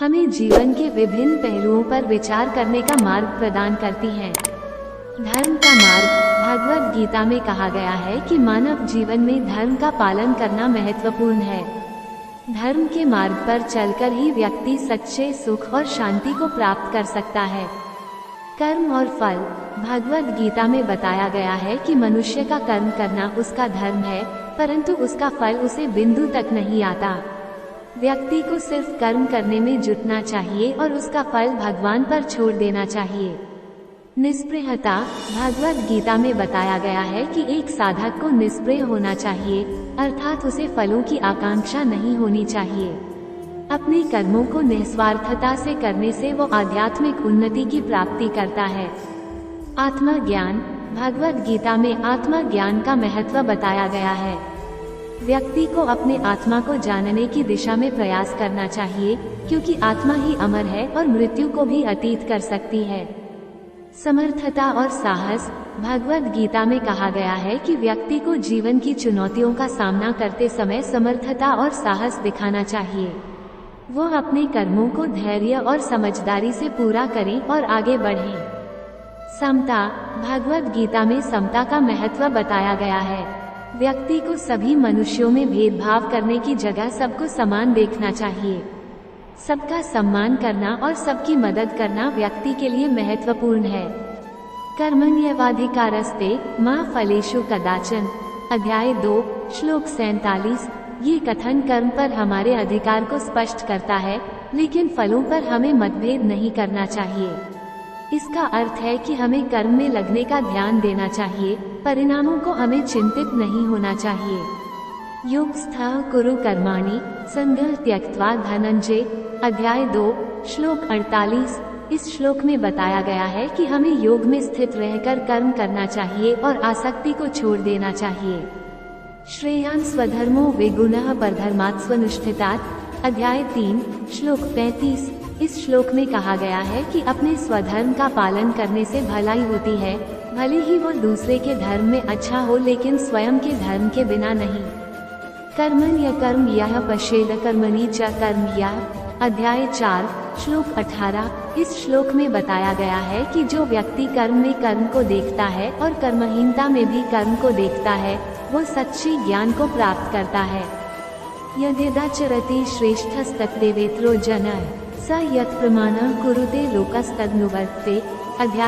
हमें जीवन के विभिन्न पहलुओं पर विचार करने का मार्ग प्रदान करती हैं। धर्म का मार्ग। भगवद गीता में कहा गया है कि मानव जीवन में धर्म का पालन करना महत्वपूर्ण है। धर्म के मार्ग पर चलकर ही व्यक्ति सच्चे सुख और शांति को प्राप्त कर सकता है। कर्म और फल। भगवद गीता में बताया गया है कि मनुष्य का कर्म करना उसका धर्म है, परंतु उसका फल उसे बिंदु तक नहीं आता। व्यक्ति को सिर्फ कर्म करने में जुटना चाहिए और उसका फल भगवान पर छोड़ देना चाहिए। निष्प्रियता। भगवद गीता में बताया गया है कि एक साधक को निष्प्रिय होना चाहिए, अर्थात उसे फलों की आकांक्षा नहीं होनी चाहिए। अपने कर्मों को निस्वार्थता से करने से वो आध्यात्मिक उन्नति की प्राप्ति करता है। आत्मज्ञान। भगवद गीता में आत्मज्ञान का महत्व बताया गया है। व्यक्ति को अपने आत्मा को जानने की दिशा में प्रयास करना चाहिए, क्योंकि आत्मा ही अमर है और मृत्यु को भी अतीत कर सकती है। समर्थता और साहस। भगवद गीता में कहा गया है कि व्यक्ति को जीवन की चुनौतियों का सामना करते समय समर्थता और साहस दिखाना चाहिए। वो अपने कर्मों को धैर्य और समझदारी से पूरा करें और आगे बढ़ें। समता। भगवद गीता में समता का महत्व बताया गया है। व्यक्ति को सभी मनुष्यों में भेदभाव करने की जगह सबको समान देखना चाहिए। सबका सम्मान करना और सबकी मदद करना व्यक्ति के लिए महत्वपूर्ण है। कर्मण्येवाधिकारस्ते मा फलेषु कदाचन। अध्याय 2 श्लोक 47। ये कथन कर्म पर हमारे अधिकार को स्पष्ट करता है, लेकिन फलों पर हमें मतभेद नहीं करना चाहिए। इसका अर्थ है कि हमें कर्म में लगने का ध्यान देना चाहिए, परिणामों को हमें चिंतित नहीं होना चाहिए। योगस्थः कुरु कर्माणि संगः त्यक्त्वा धनंजय। अध्याय 2 श्लोक 48। इस श्लोक में बताया गया है कि हमें योग में स्थित रहकर कर्म करना चाहिए और आसक्ति को छोड़ देना चाहिए। श्रेयान् स्वधर्मो विगुणः परधर्मात् स्वनुष्ठितात्। अध्याय 3 श्लोक 35। इस श्लोक में कहा गया है कि अपने स्वधर्म का पालन करने से भलाई होती है, भले ही वो दूसरे के धर्म में अच्छा हो, लेकिन स्वयं के धर्म के बिना नहीं। कर्मण्यकर्म यः पश्येद कर्मणि च कर्म यः। अध्याय 4 श्लोक 18। इस श्लोक में बताया गया है कि जो व्यक्ति कर्म में कर्म को देखता है और कर्महीनता में भी कर्म को देखता है, वो सच्चे ज्ञान को प्राप्त करता है। यद्यदाचरति श्रेष्ठस्तत्तेवेत्रो जनः स यत् प्रमाणं कुरुते लोकस्तदनुवर्तते। अध्याय